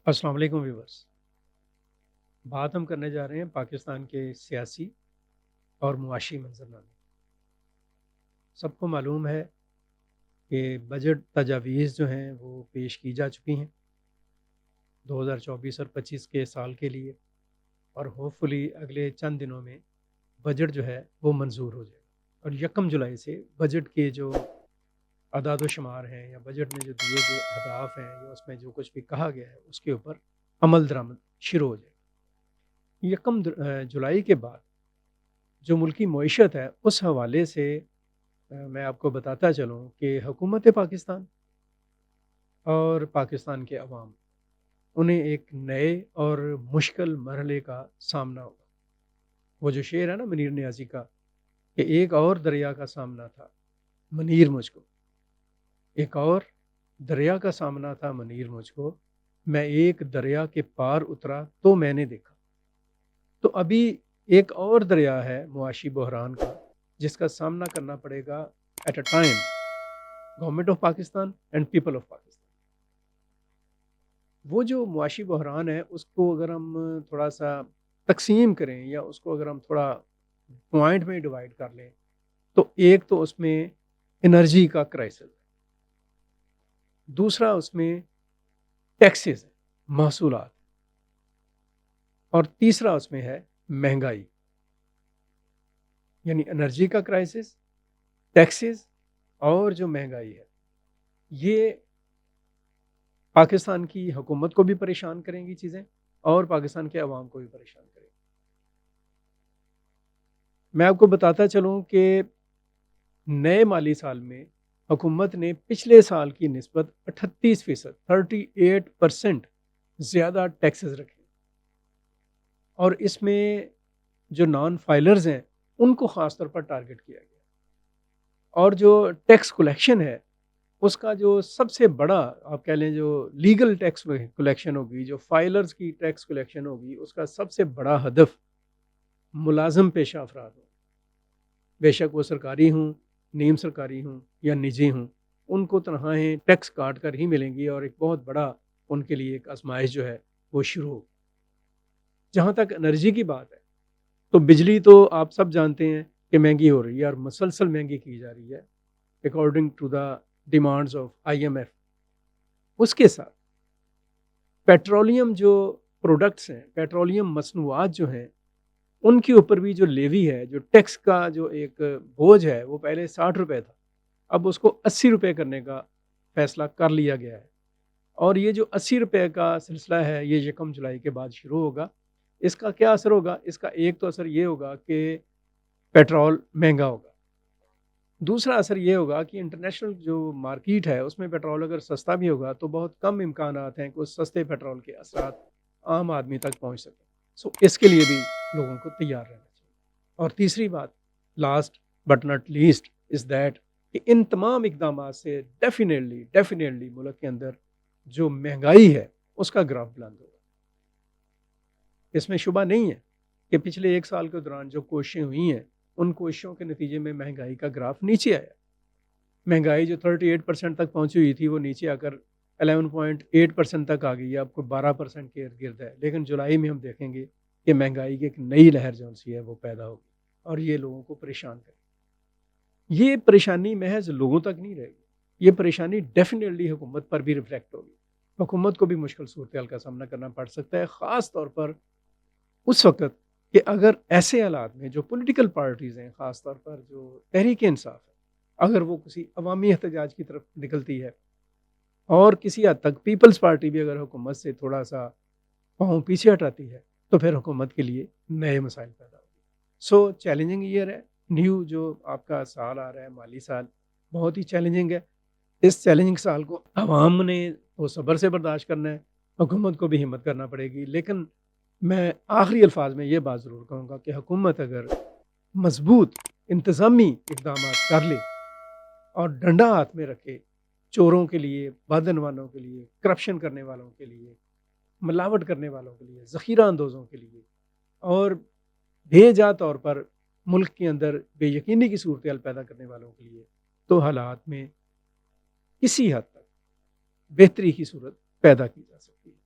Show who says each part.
Speaker 1: السلام علیکم ویورس۔ بات ہم کرنے جا رہے ہیں پاکستان کے سیاسی اور معاشی منظرنامے۔ سب کو معلوم ہے کہ بجٹ تجاویز جو ہیں وہ پیش کی جا چکی ہیں 2024 اور 25 کے سال کے لیے، اور ہوپ فلی اگلے چند دنوں میں بجٹ جو ہے وہ منظور ہو جائے گا، اور 1 جولائی سے بجٹ کے جو اعداد و شمار ہیں یا بجٹ میں جو دیے گئے اہداف ہیں یا اس میں جو کچھ بھی کہا گیا ہے اس کے اوپر عمل درآمد شروع ہو جائے گا۔ 1 جولائی کے بعد جو ملکی معیشت ہے اس حوالے سے میں آپ کو بتاتا چلوں کہ حکومت پاکستان اور پاکستان کے عوام انہیں ایک نئے اور مشکل مرحلے کا سامنا ہوگا۔ وہ جو شعر ہے نا منیر نیازی کا کہ ایک اور دریا کا سامنا تھا منیر مجھ کو، ایک اور دریا کا سامنا تھا منیر مجھ کو، میں ایک دریا کے پار اترا تو میں نے دیکھا۔ تو ابھی ایک اور دریا ہے معاشی بحران کا جس کا سامنا کرنا پڑے گا at a time government of Pakistan and people of Pakistan. وہ جو معاشی بحران ہے اس کو اگر ہم تھوڑا سا تقسیم کریں یا اس کو اگر ہم تھوڑا پوائنٹ میں ڈیوائڈ کر لیں تو ایک تو اس میں انرجی کا کرائسس ہے، دوسرا اس میں ٹیکسز ہے، محصولات، اور تیسرا اس میں ہے مہنگائی، یعنی انرجی کا کرائسس، ٹیکسز اور جو مہنگائی ہے یہ پاکستان کی حکومت کو بھی پریشان کریں گی چیزیں اور پاکستان کے عوام کو بھی پریشان کریں گی۔ میں آپ کو بتاتا چلوں کہ نئے مالی سال میں حکومت نے پچھلے سال کی نسبت 38% زیادہ ٹیکسز رکھے، اور اس میں جو نان فائلرز ہیں ان کو خاص طور پر ٹارگٹ کیا گیا، اور جو ٹیکس کلیکشن ہے اس کا جو سب سے بڑا آپ کہہ لیں جو لیگل ٹیکس کلیکشن ہوگی، جو فائلرز کی ٹیکس کلیکشن ہوگی، اس کا سب سے بڑا ہدف ملازم پیشہ افراد ہوں، بے شک وہ سرکاری ہوں، نیم سرکاری ہوں یا نجی ہوں، ان کو تنخواہیں ٹیکس کاٹ کر ہی ملیں گی، اور ایک بہت بڑا ان کے لیے ایک آزمائش جو ہے وہ شروع ہوگی۔ جہاں تک انرجی کی بات ہے تو بجلی تو آپ سب جانتے ہیں کہ مہنگی ہو رہی ہے اور مسلسل مہنگی کی جا رہی ہے according to the demands of IMF۔ اس کے ساتھ پیٹرولیم جو پروڈکٹس ہیں، پیٹرولیم مصنوعات جو ہیں، ان کے اوپر بھی جو لیوی ہے، جو ٹیکس کا جو ایک بوجھ ہے، وہ پہلے 60 روپے تھا، اب اس کو 80 روپے کرنے کا فیصلہ کر لیا گیا ہے، اور یہ جو 80 روپے کا سلسلہ ہے یہ 1 جولائی کے بعد شروع ہوگا۔ اس کا کیا اثر ہوگا؟ اس کا ایک تو اثر یہ ہوگا کہ پیٹرول مہنگا ہوگا، دوسرا اثر یہ ہوگا کہ انٹرنیشنل جو مارکیٹ ہے اس میں پیٹرول اگر سستا بھی ہوگا تو بہت کم امکانات ہیں کہ اس سستے پیٹرول کے اثرات عام آدمی تک پہنچ سکیں، سو اس کے لیے بھی لوگوں کو تیار رہنا چاہیے۔ اور تیسری بات، last but not least, is that کہ ان تمام اقدامات سے ڈیفینیٹلی ملک کے اندر جو مہنگائی ہے اس کا گراف بلند ہوگا۔ اس میں شبہ نہیں ہے کہ پچھلے 1 سال کے دوران جو کوششیں ہوئی ہیں ان کوششوں کے نتیجے میں مہنگائی کا گراف نیچے آیا۔ مہنگائی جو 38% تک پہنچی ہوئی تھی وہ نیچے آ کر 11.8% تک آ گئی ہے، اب کو 12% کے ارد گرد ہے، لیکن جولائی میں ہم دیکھیں گے کہ مہنگائی کی ایک نئی لہر جو سی ہے وہ پیدا ہوگی اور یہ لوگوں کو پریشان کرے گی۔ یہ پریشانی محض لوگوں تک نہیں رہے گی، یہ پریشانی ڈیفینیٹلی حکومت پر بھی ریفلیکٹ ہوگی۔ حکومت کو بھی مشکل صورتحال کا سامنا کرنا پڑ سکتا ہے، خاص طور پر اس وقت کہ اگر ایسے حالات میں جو پولیٹیکل پارٹیز ہیں، خاص طور پر جو تحریک انصاف ہے، اگر وہ کسی عوامی احتجاج کی طرف نکلتی ہے، اور کسی حد تک پیپلز پارٹی بھی اگر حکومت سے تھوڑا سا پاؤں پیچھے ہٹاتی ہے تو پھر حکومت کے لیے نئے مسائل پیدا ہوگی۔ سو چیلنجنگ ایئر ہے، نیو جو آپ کا سال آ رہا ہے، مالی سال بہت ہی چیلنجنگ ہے۔ اس چیلنجنگ سال کو عوام نے تو صبر سے برداشت کرنا ہے، حکومت کو بھی ہمت کرنا پڑے گی، لیکن میں آخری الفاظ میں یہ بات ضرور کہوں گا کہ حکومت اگر مضبوط انتظامی اقدامات کر لے اور ڈنڈا ہاتھ میں رکھے چوروں کے لیے، بادنوانوں کے لیے، کرپشن کرنے والوں کے لیے، ملاوٹ کرنے والوں کے لیے، ذخیرہ اندوزوں کے لیے، اور بے جا طور پر ملک کے اندر بے یقینی کی صورتحال پیدا کرنے والوں کے لیے، تو حالات میں کسی حد تک بہتری کی صورت پیدا کی جا سکتی ہے۔